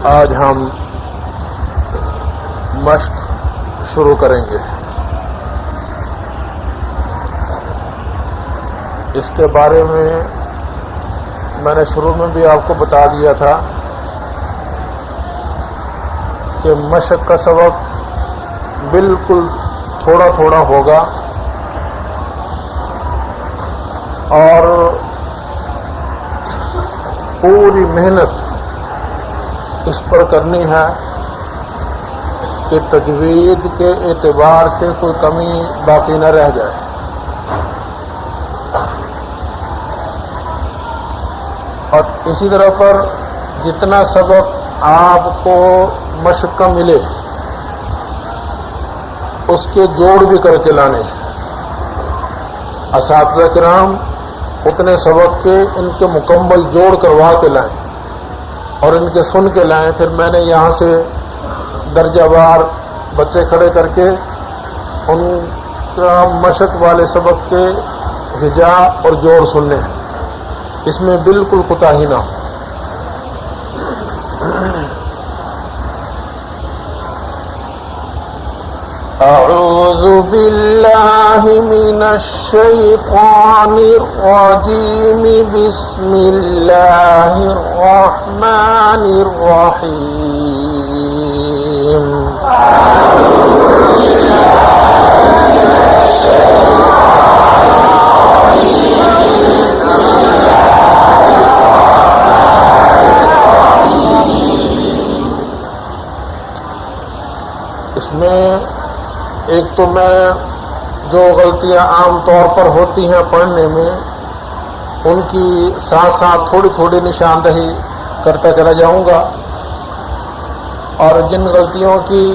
آج ہم مشق شروع کریں گے. اس کے بارے میں نے شروع میں بھی آپ کو بتا دیا تھا کہ مشق کا سبق بالکل تھوڑا تھوڑا ہوگا اور پوری محنت اس پر کرنی ہے کہ تجوید کے اعتبار سے کوئی کمی باقی نہ رہ جائے. اور اسی طرح پر جتنا سبق آپ کو مشق کا ملے اس کے جوڑ بھی کر کے لانے. اساتذہ کرام اتنے سبق کے ان کے مکمل جوڑ کروا کے لائیں اور ان کے سن کے لائیں. پھر میں نے یہاں سے درجہ وار بچے کھڑے کر کے ان کا مشق والے سبق کے ہجا اور جوڑ سننے ہیں. اس میں بالکل کوتاہی نہ ہو. اعوذ باللہ من الشیطان الرجیم بسم اللہ الرحمن الرحیم. اس میں ایک تو میں جو غلطیاں عام طور پر ہوتی ہیں پڑھنے میں ان کی ساتھ ساتھ تھوڑی تھوڑی نشاندہی کرتا چلا جاؤں گا، اور جن غلطیوں کی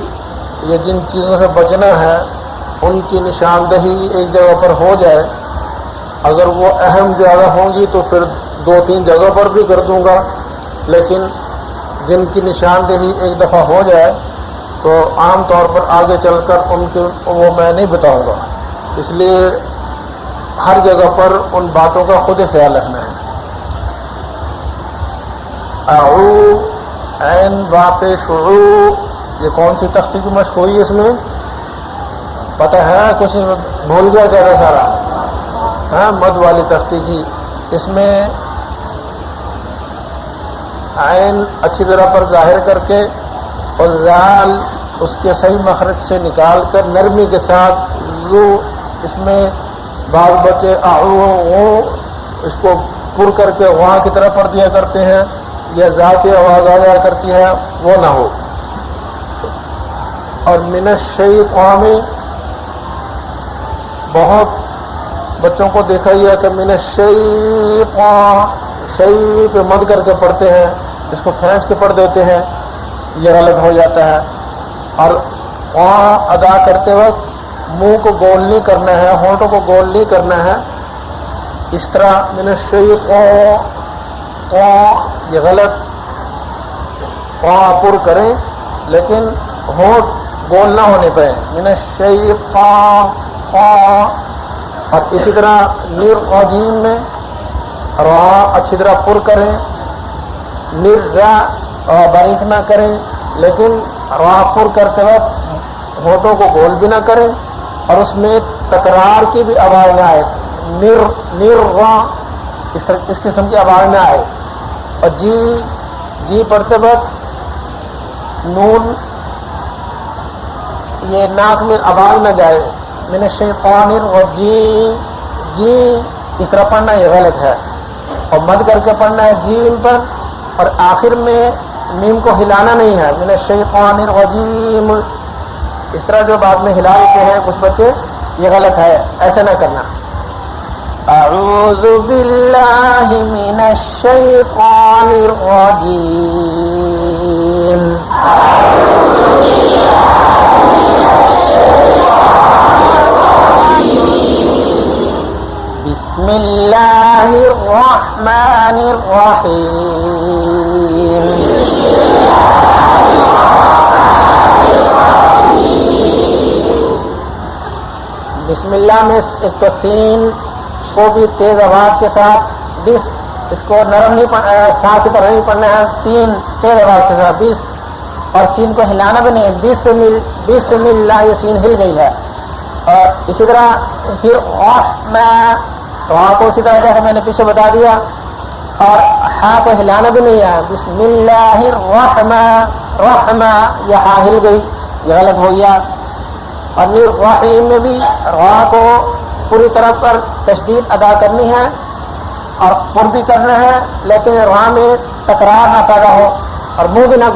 یا جن چیزوں سے بچنا ہے ان کی نشاندہی ایک جگہ پر ہو جائے. اگر وہ اہم زیادہ ہوں گی تو پھر 2-3 جگہ پر بھی کر دوں گا، لیکن جن کی نشاندہی ایک دفعہ ہو جائے تو عام طور پر آگے چل کر ان کے وہ میں نہیں بتاؤں گا. اس لیے ہر جگہ پر ان باتوں کا خود ہی خیال رکھنا ہے. اعو عین باپ شعوع، یہ کون سی تختی کی مشق ہوئی اس میں پتہ ہے؟ کچھ بھول گیا کیا تھا سارا؟ ہاں، مد والی تختی کی. اس میں عین اچھی طرح پر ظاہر کر کے اور زال اس کے صحیح مخرج سے نکال کر نرمی کے ساتھ زو، اس میں بعض بچے اس کو پر کر کے وہاں کی طرف پڑھ دیا کرتے ہیں یا زا کی آواز آ جایا کرتی ہے، وہ نہ ہو. اور من الشیطان، بہت بچوں کو دیکھا ہی ہے کہ من الشیطان شیء پہ مد کر کے پڑھتے ہیں، اس کو کھینچ کے پڑھ دیتے ہیں، یہ غلط ہو جاتا ہے. اور وہاں ادا کرتے وقت منہ کو گول نہیں کرنا ہے، ہونٹوں کو گول نہیں کرنا ہے. اس طرح من الشیطان یہ غلط، پر کریں لیکن ہونٹ گول نہ ہونے پہ من الشیطان. اور اسی طرح نیر عظیم میں وہاں اچھی طرح پر کریں، نیر باریک نہ کریں، لیکن راہ پر کرتے وقت ہونٹوں کو گول بھی نہ کریں اور اس میں تکرار کی بھی آواز نہ آئے. نر اس قسم کی آواز نہ آئے. اور جی پڑھتے وقت نون یہ ناک میں آواز نہ جائے. من الشیطان الرجیم، جی اس طرح پڑھنا یہ غلط ہے. اور مد کر کے پڑھنا ہے جیم پر، اور آخر میں میم کو ہلانا نہیں ہے. من الشیطان الرجیم اس طرح جو بعد میں ہلا دیتے ہیں کچھ بچے، یہ غلط ہے، ایسا نہ کرنا. اعوذ باللہ من الشیطان الرجیم. بسم اللہ الرحمن الرحیم. بسم اللہ میں ایک تو سین کو بھی تیز آواز کے ساتھ بس اس کو نرم نہیں فا کی طرح نہیں پڑھنا ہے، سین تیز آواز کے ساتھ، بس، اور سین کو ہلانا بھی نہیں، بسم اللہ، یہ سین ہل گئی ہے. اور اسی طرح پھر وہاں کو اسی طرح جیسے میں نے پیچھے بتا دیا، اور ہاں کو ہلانا بھی نہیں ہے، بسم اللہ الرحمن، یہ ہاں ہل گئی، یہ غلط ہو گیا. اور الرحیم میں بھی را کو پوری طرح پر تشدید ادا کرنی ہے اور پر بھی کرنا ہے، لیکن را میں تکرار نہ پیدا ہو اور منہ بھی نہ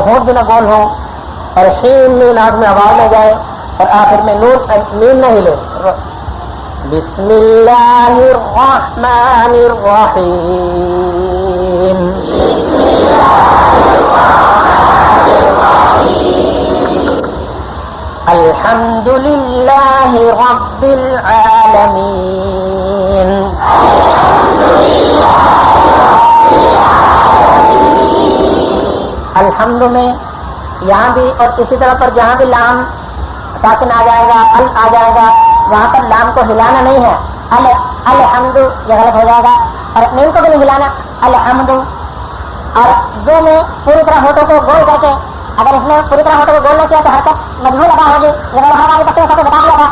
ہونٹ بھی نہ گول ہو، اور حیم میں ناک میں آواز نہ جائے، اور آخر میں نون میم نہ ہلے. بسم اللہ الرحمن الرحیم. الحمد للہ رب العالمین. الحمد میں یہاں بھی اور اسی طرح پر جہاں بھی لام ساکن آ جائے گا، ال آ جائے گا، وہاں پر لام کو ہلانا نہیں ہے، الحمد یہ غلط ہو جائے گا، اور میم کو بھی نہیں ہلانا، الحمد. اور دو میں پوری طرح ہونٹوں کو گول کر کے، اگر اس میں پوری طرح ہونٹوں کو گول نہ کیا تو حرکت مجموع لگا ہوگی، یہ میں نے ہمارے بچوں کو بتا دیا تھا.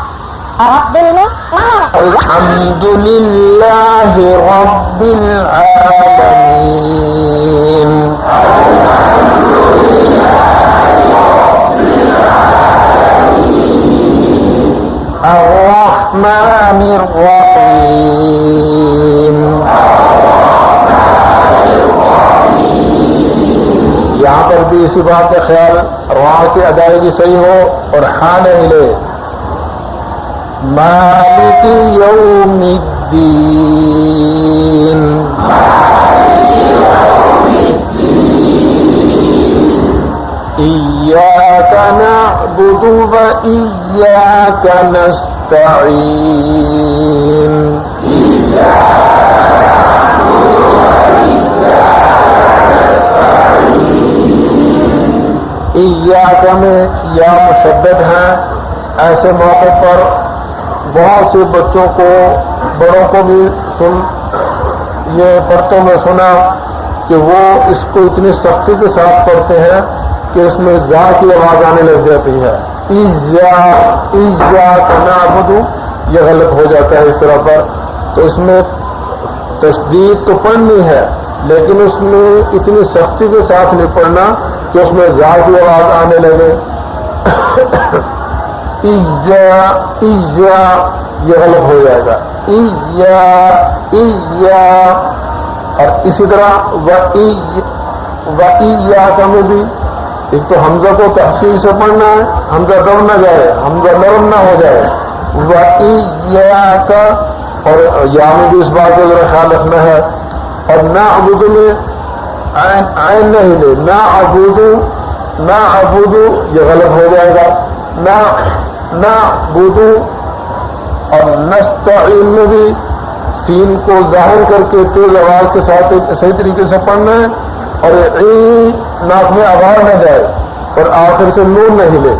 اور دل میں الحمد للہ رب العالمین. الرحمن الرحیم. یہاں پر بھی اسی بات کا خیال، را کی ادائیگی صحیح ہو اور ہاں نہ ہلے. مالک یوم الدین. ایاک نعبد و ایاک نستعین. ایاک میں یا مشدد ہیں. ایسے موقع پر بہت سے بچوں کو، بڑوں کو بھی یہ پڑھتوں میں سنا کہ وہ اس کو اتنی سختی کے ساتھ پڑھتے ہیں کہ اس میں زا کی آواز آنے لگ جاتی ہے. ایاک نعبد یہ غلط ہو جاتا ہے اس طرح پر. تو اس میں تشدید تو پڑھنی ہے، لیکن اس میں اتنی سختی کے ساتھ نہیں پڑھنا کہ اس میں زا کی آواز آنے لگے. یہ غلط ہو جائے گا. اور اسی طرح وَإِيَّاكَ میں بھی ایک تو حمزہ کو تحقیق سے پڑھنا ہے، حمزہ دب نہ جائے، حمزہ نرم نہ ہو جائے. وَإِيَّاكَ اور یا میں بھی اس بات کا ذرا خیال رکھنا ہے. اور نعبد میں عین نہ ہلے، نعبد یہ غلط ہو جائے گا. نعبد. اور نستعین میں بھی سین کو ظاہر کر کے تیز آواز کے ساتھ صحیح طریقے سے پڑھنا ہے، اور ناک میں آواز نہ جائے اور آخر سے نون نہ ہلے.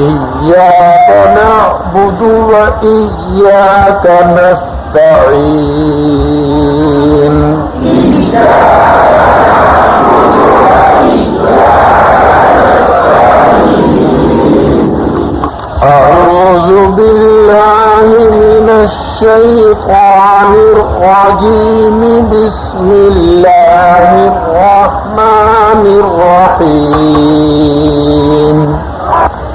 ایاک نعبد و ایاک نستعین. أعوذ بالله من الشيطان الرجيم. بسم الله الرحمن الرحيم.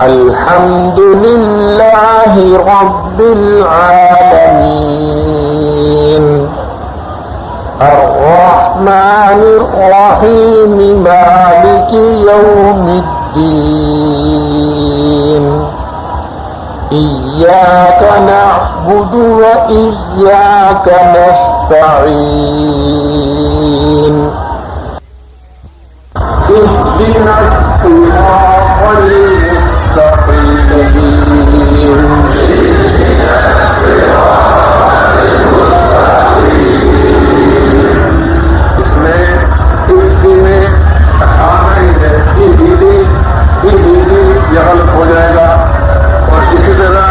الحمد لله رب العالمين. الرحمن الرحيم. مالك يوم الدين. إياك نعبد وإياك نستعين. اهدنا الصراط المستقيم. اس میں یہ غلط ہو جائے گا. اور اسی طرح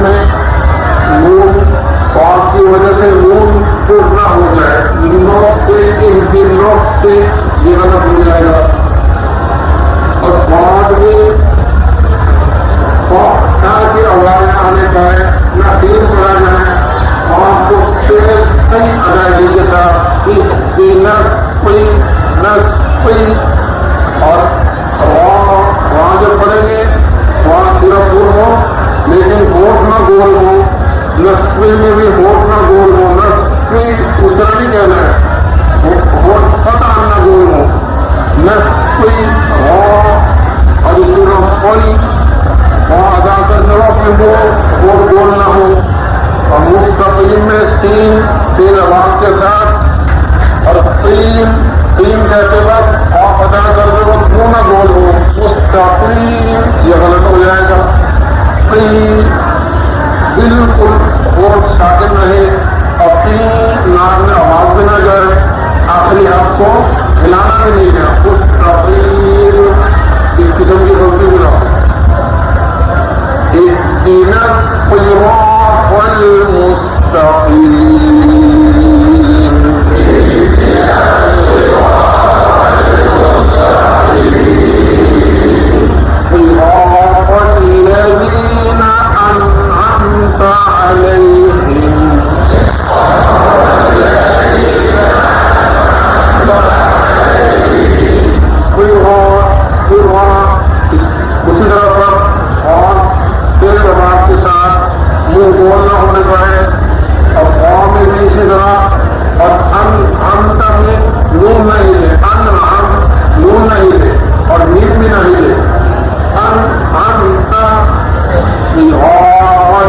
میں نون صاد کی وجہ سے نون کو نہ ہو جائے، نقطے ایک دن نقطے یہ غلط ہو جائے گا. اور بعد میں تاکہ آوازیں آنے پائے نہ تین پڑا جائے، آپ کو صحیح ادائیگی کے ساتھ اور وہاں جب پڑھیں گے وہاں صرف پور ہو لیکن ہوٹ نہ گول ہو، نسبی میں بھی ہوٹ نہ گول ہو، نسبی اتنا نہیں کہنا ہے، ہوٹ پتہ نہ گول ہو، نسبی ہو اور صرف کوئی وہاں ادا کرنے وقت میں وہ گول نہ ہو. اور مستقیم میں تین آواز کے ساتھ اور تین کہتے وقت آپ ادا کرتے وقت کیوں نہ گول ہو، مستقیم یہ غلط ہو جائے گا. بالکل ہوٹ ساکن رہے اور تین نام میں آواز بھی نہ جائے، آخری آپ کو ہلانا بھی نہیں ہے. مستقیم اس قسم کی غلطی بھی نہ ہو. اهدنا الصراط المستقيم صراط الذين أنعمت عليهم اسی طرح پر اور تیز آواز کے ساتھ منہ گول نہ ہونے پائے اور قوم میں بھی اسی طرح. اور انت میں نون نہ ہلے، نون نہ ہلے اور میم بھی نہ ہلے. انت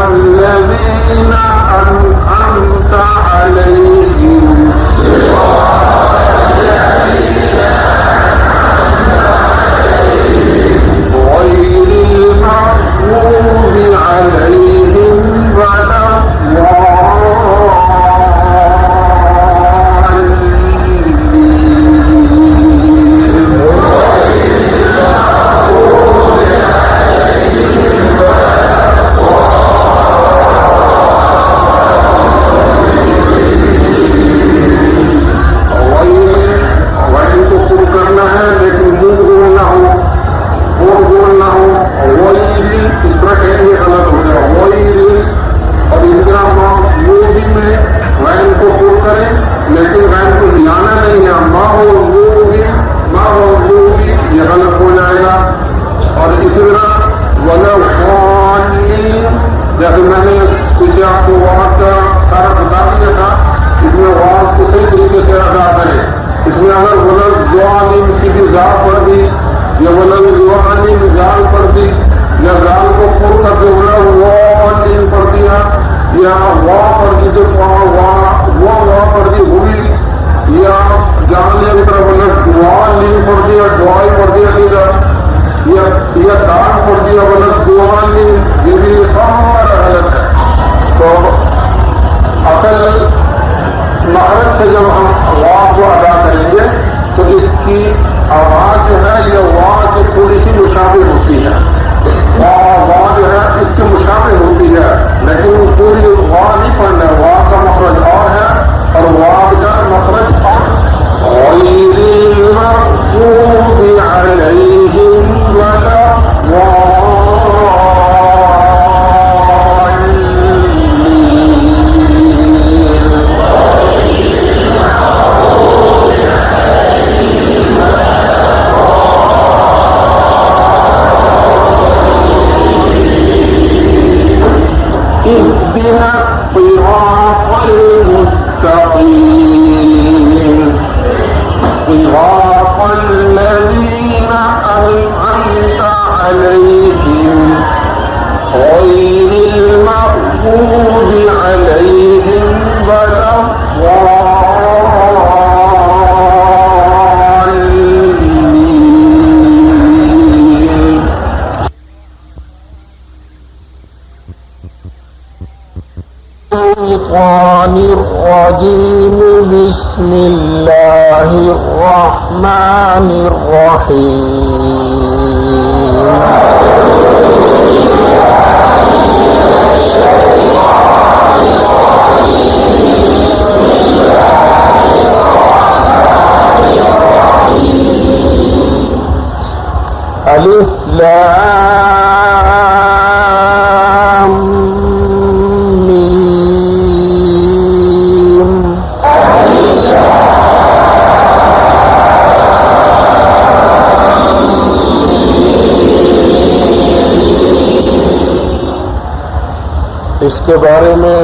الذین انعمت علیہم غیر المغضوب علیہم ولا الشيطان الرجيم. بسم الله الرحمن الرحيم. اس کے بارے میں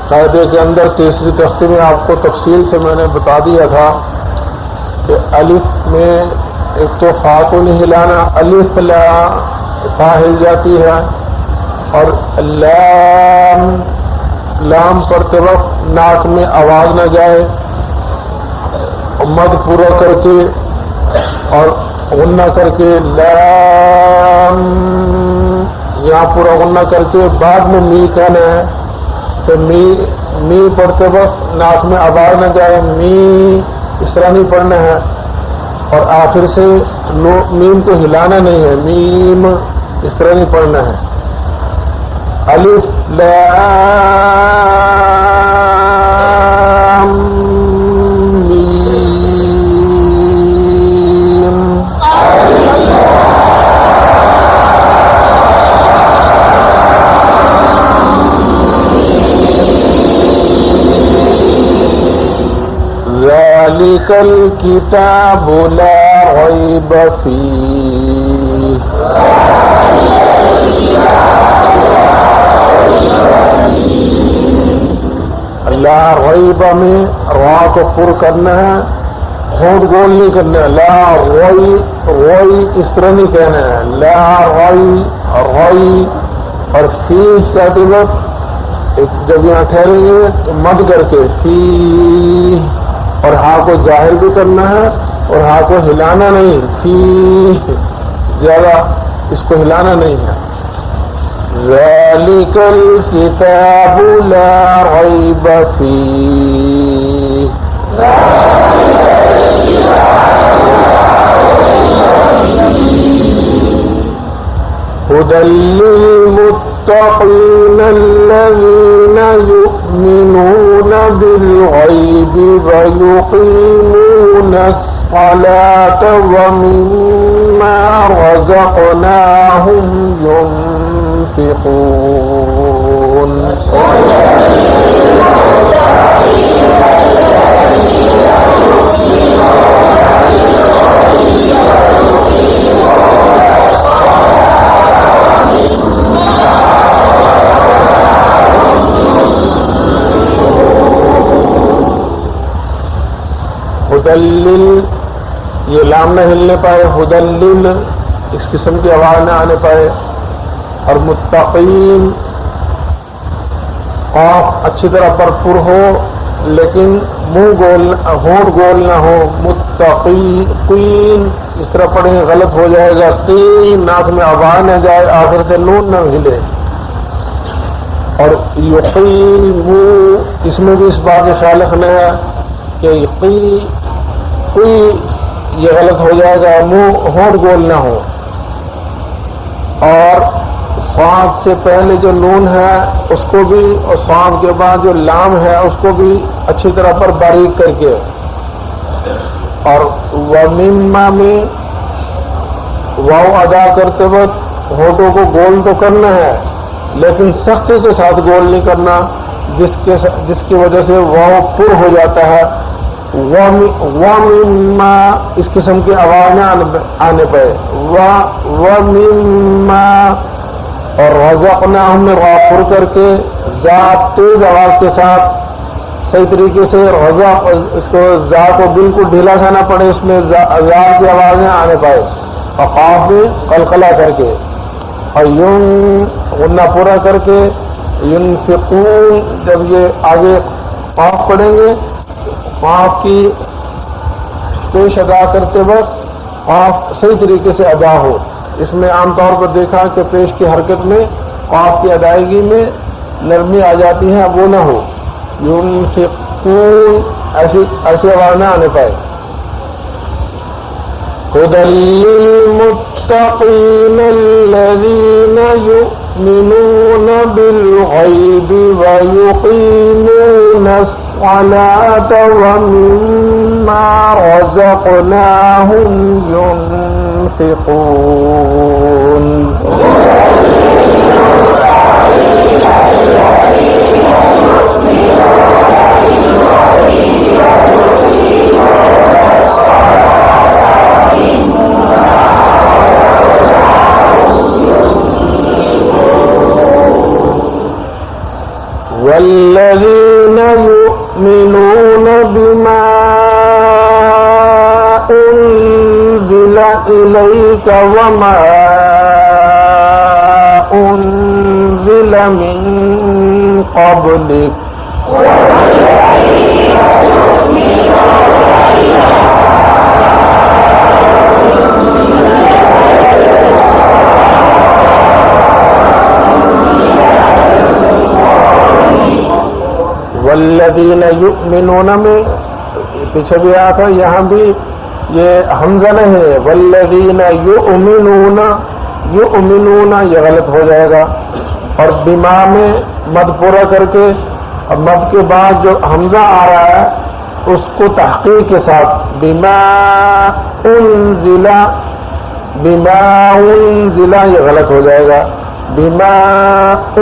قاعدے کے اندر تیسری تختی میں آپ کو تفصیل سے میں نے بتا دیا تھا کہ الف میں ایک تو فا کو نہیں ہلانا، الف لا فا ہل جاتی ہے، اور لام پڑھتے وقت ناک میں آواز نہ جائے، مد پورا کر کے اور غنہ کر کے لام، یہاں پورا غنہ کر کے بعد میں می کہنا ہے، تو می پڑھتے وقت ناک میں آواز نہ جائے، می اس طرح نہیں پڑھنا ہے، اور آخر سے میم کو ہلانا نہیں ہے، میم اس طرح نہیں پڑھنا ہے۔ الف لام میم، ذلك الكتاب لا ريب فيه، لا ریب میں را کو پر کرنا ہے، ہونٹ گول نہیں کرنا ہے، لا روئی اس طرح نہیں کہنا ہے، لا روئی، اور فی کہتے وقت جب یہاں ٹھہریں گے تو مد کر کے فی، اور ہاں کو ظاہر بھی کرنا ہے اور ہاں کو ہلانا نہیں، فی زیادہ اس کو ہلانا نہیں ہے۔ ذلك الكتاب لا ريب فيه، هدى للمتقين الذين يؤمنون بالغيب ويقيمون الصلاة ومما رزقناهم ينفقون۔ ہدلل، یہ لام نہ ہلنے پائے، ہدلل اس قسم کی آواز نہ آنے پائے، اور متقین قاف اچھی طرح پر ہو لیکن منہ گول، ہونٹ گول نہ ہو، متقین اس طرح پڑھیں غلط ہو جائے گا، قین ناک میں آواز نہ جائے، آخر سے نون نہ ہلے، اور یقیمو اس میں بھی اس بات کا خیال رکھنا ہے کہ کوئی یہ غلط ہو جائے گا، منہ ہونٹ گول نہ ہو، اور صاد سے پہلے جو نون ہے اس کو بھی، اور صاد کے بعد جو لام ہے اس کو بھی اچھی طرح پر باریک کر کے، اور وَمِمَّا میں واو ادا کرتے وقت ہونٹوں کو گول تو کرنا ہے لیکن سختی کے ساتھ گول نہیں کرنا، جس کی وجہ سے واو پر ہو جاتا ہے، وَمِمَّا اس قسم کی آواز نہ آنے پائے، وَمِمَّا، اور رزقناہم میں را پر کر کے ذات تیز آواز کے ساتھ صحیح طریقے سے رزق، اس کو ذا کو بالکل ڈھیلا سا نہ پڑے، اس میں ذات کی آواز نہ آنے پائے، اور قاف میں قلقلہ کر کے، اور یون غنہ پورا کر کے، ينفقون جب یہ آگے قاف پڑھیں گے، قاف کی پیش ادا کرتے وقت قاف صحیح طریقے سے ادا ہو۔ اس میں عام طور پر دیکھا کہ پیش کی حرکت میں قاف کی ادائیگی میں نرمی آ جاتی ہے، وہ نہ ہو، ينفقون ایسی آواز نہ آنے پائے۔ هدى للمتقين الذين يؤمنون بالغيب ويقيمون الصلاة ومما رزقناهم ينفقون۔ والذين يؤمنون بما أنزل إليك وما أنزل من قبلك والذین یؤمنون میں پیچھے بھی آیا تھا، یہاں بھی یہ حمزہ نہیں ہے، والذین یؤمنون، یؤمنون یہ غلط ہو جائے گا، اور بما میں مد پورا کر کے اب مد کے بعد جو حمزہ آ رہا ہے اس کو تحقیق کے ساتھ بما انزل، بما انزل یہ غلط ہو جائے گا، بما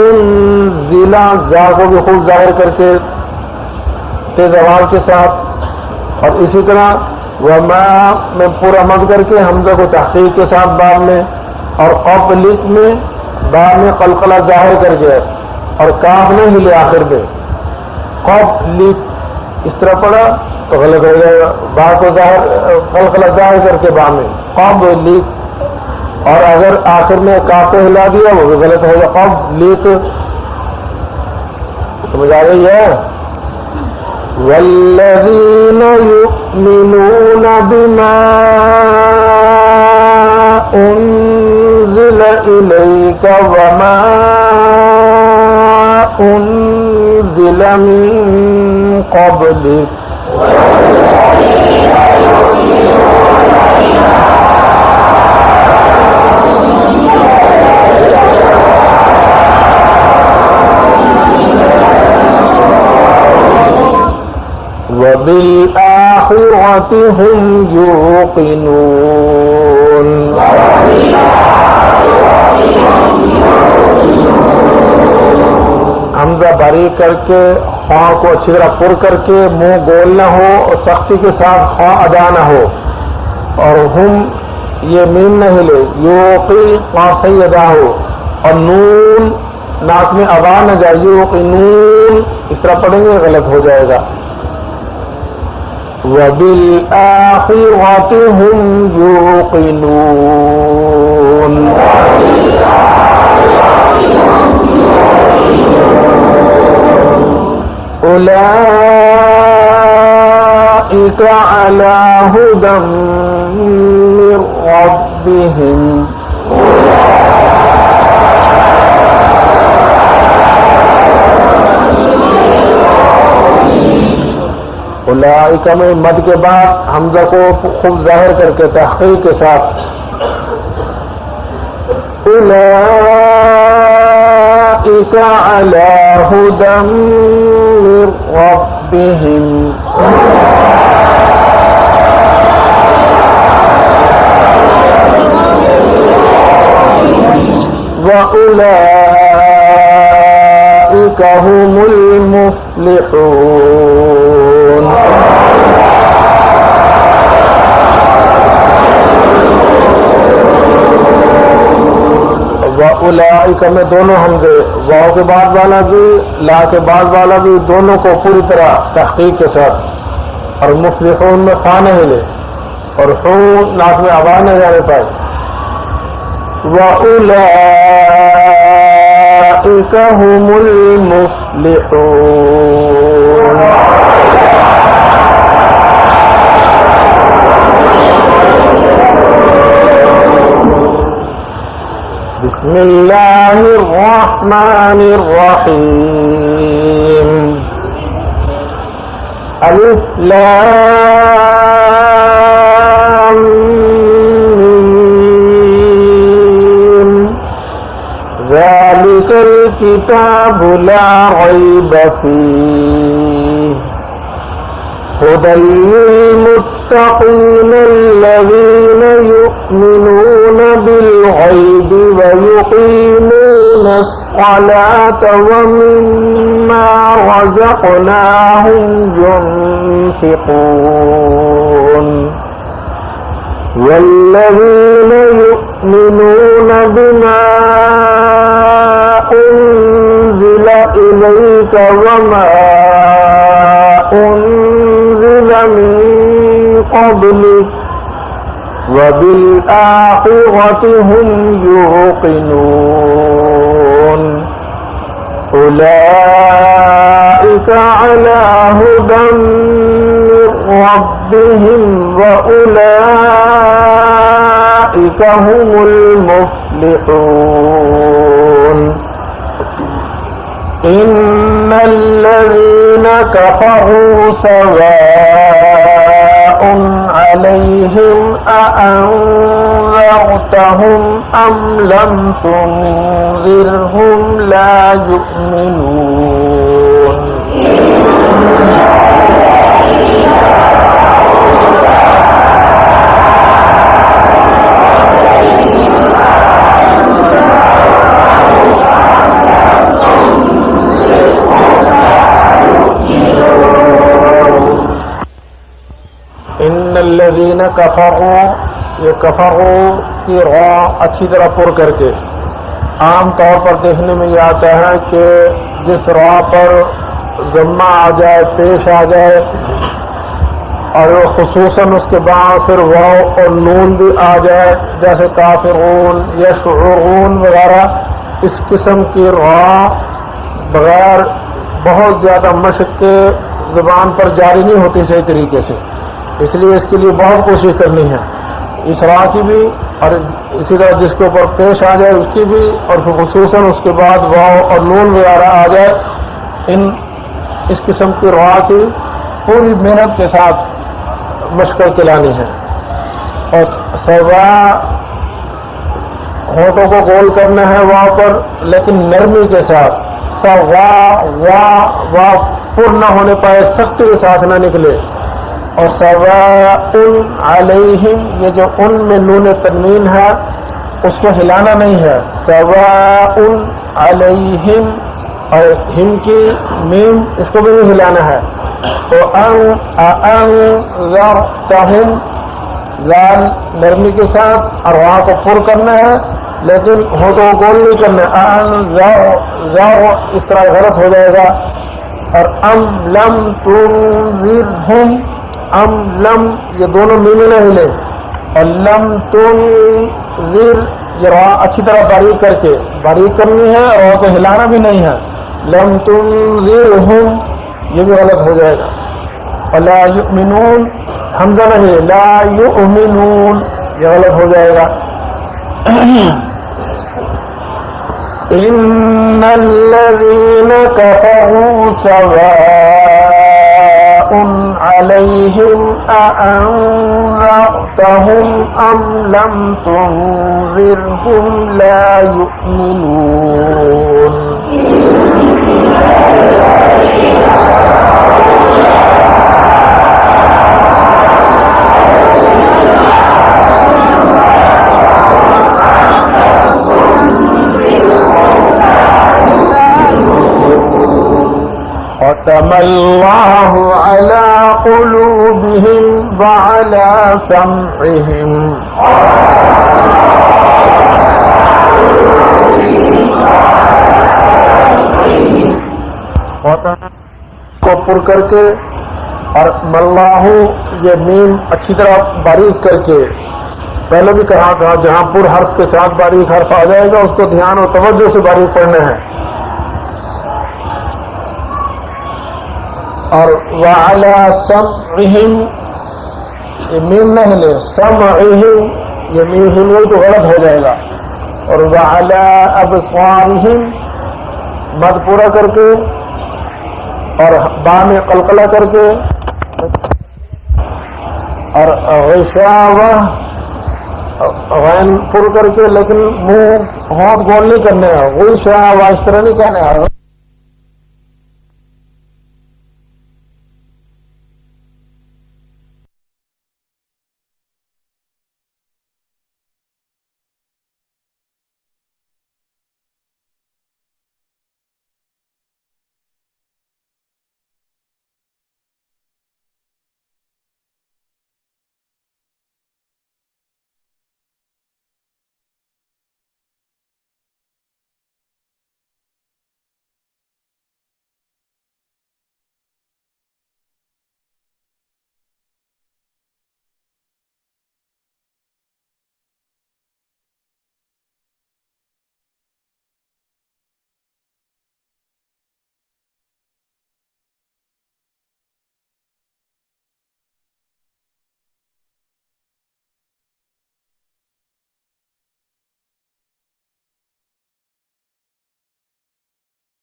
انزل زا کو بھی خوب ظاہر کر کے تیز آواز کے ساتھ، اور اسی طرح وما میں پورا مد کر کے حمزہ کو تحقیق کے ساتھ بعد میں، اور قبلک میں بعد میں قلقلہ ظاہر کر کے، اور کاف نہیں ہلے آخر میں، قبلک اس طرح پڑا تو غلط ہو جائے گا، با کو ظاہر قلقلہ ظاہر کر کے با میں قبلک، اور اگر آخر میں کاف کو ہلا دیا وہ بھی غلط ہو گیا، قبلک، سمجھ آ رہی ہے؟ والذین یؤمنون بما انزل الیک وما انزل من قبلک وبالآخرة هم يوقنون، حمزہ باریک کر کے خواہ کو اچھی طرح پر کر کے منہ گول نہ ہو اور سختی کے ساتھ خواہ ادا نہ ہو، اور ہم یہ میم نہ ہلے، یوقی خواہ صحیح ادا ہو، اور نون ناک میں آواز نہ جائے، یوقنون اس طرح پڑھیں گے غلط ہو جائے گا، وبالآخرة هم يوقنون، أولئك على هدى من ربهم، اولئک میں مد کے بعد حمزہ کو خوب ظاہر کر کے تحقیق کے ساتھ اولئک علی ھدی من ربہم، وأولئك هم المفلحون، وأولئك میں دونوں حمزے، واو کے بعد والا بھی لا کے بعد والا بھی، دونوں کو پوری طرح تحقیق کے ساتھ، اور مفلحون میں فا نہ ہلے اور حون ناک میں آواز نہ جانے پائے، وأولئك هم المفلحون۔ بسم اللہ الرحمن الرحیم، الف لام ذلك الكتاب لا ريب فيه هدى للمتقين الذين يؤمنون بالغيب ويقيمون الصلاة ومما رزقناهم ينفقون، والذين يؤمنون بما أنزل إليك وما أنزل من قبلك وبالآخرة هم يوقنون أولئك على هدى من ربهم وأولئك هم المفلحون إن الذين كفروا سواء عليهم أأنذرتهم أم لم تنذرهم لا يؤمنون ان الذین کفروا، یہ کفروا کی را اچھی طرح پر کر کے عام طور پر دیکھنے میں یہ آتا ہے کہ جس را پر ضمہ آ جائے، پیش آ جائے، اور خصوصاً اس کے بعد پھر واو اور نون بھی آ جائے، جیسے کافرون، یشعرون وغیرہ، اس قسم کی را بغیر بہت زیادہ مشق کے زبان پر جاری نہیں ہوتی صحیح طریقے سے، اس لیے اس کے لیے بہت کوشش کرنی ہے، اس را کی بھی اور اسی طرح جس کے اوپر پیش آ جائے اس کی بھی، اور پھر خصوصاً اس کے بعد واو اور نون وغیرہ آ جائے، اس قسم کی را کی پوری محنت کے ساتھ مشق کے لانی ہے۔ اور سوا ہونٹوں کو گول کرنا ہے واو پر، لیکن نرمی کے ساتھ، سوا وا پر نہ ہونے پائے، سختی کے ساتھ نہ نکلے۔ اور سواء علیہم، یہ جو ان میں نون تنوین ہے اس کو ہلانا نہیں ہے، سواء علیہم، اور ہم کی میم اس کو بھی نہیں ہلانا ہے۔ تو انذرتہم، لال نرمی کے ساتھ اور وہاں کو پر کرنا ہے، لیکن ہونٹوں کو گول نہیں کرنا ہے، انذر اس طرح غلط ہو جائے گا۔ اور ام لم تنذرہم، ام لم یہ دونوں میمیں نہ ہلیں، اور لم تنذر یہ را اچھی طرح باریک کر کے باریک کرنی ہے، اور را کو ہلانا بھی نہیں ہے، لم تنذرہم یہ بھی غلط ہو جائے گا۔ اور لا یؤمنون حمزہ نہیں، لا یؤمنون یہ غلط ہو جائے گا۔ ان الذین کفروا سواء علیہم اانذرتہم ام لم تنذرہم لا یؤمنون۔ ختم اللہ علی قلوبہم وعلی سمعہم، کو پر کر کے، اور ملاہ یہ میم اچھی طرح باریک کر کے، پہلے بھی کہا تھا جہاں پر حرف کے ساتھ باریک حرف آ جائے گا اس کو دھیان اور توجہ سے باریک پڑھنا ہے۔ اور وعلی سمعہم یہ میم نہ ہلے، سمعہم یہ میم ہل گئی تو غلط ہو جائے گا۔ اور وعلی ابصارہم مد پورا کر کے اور با میں قلقلہ کر کے، اور غشاوہ غین پر کر کے، لیکن منہ ہونٹ گول نہیں کرنے ہیں، غشاوہ اس طرح نہیں کہنا ہے۔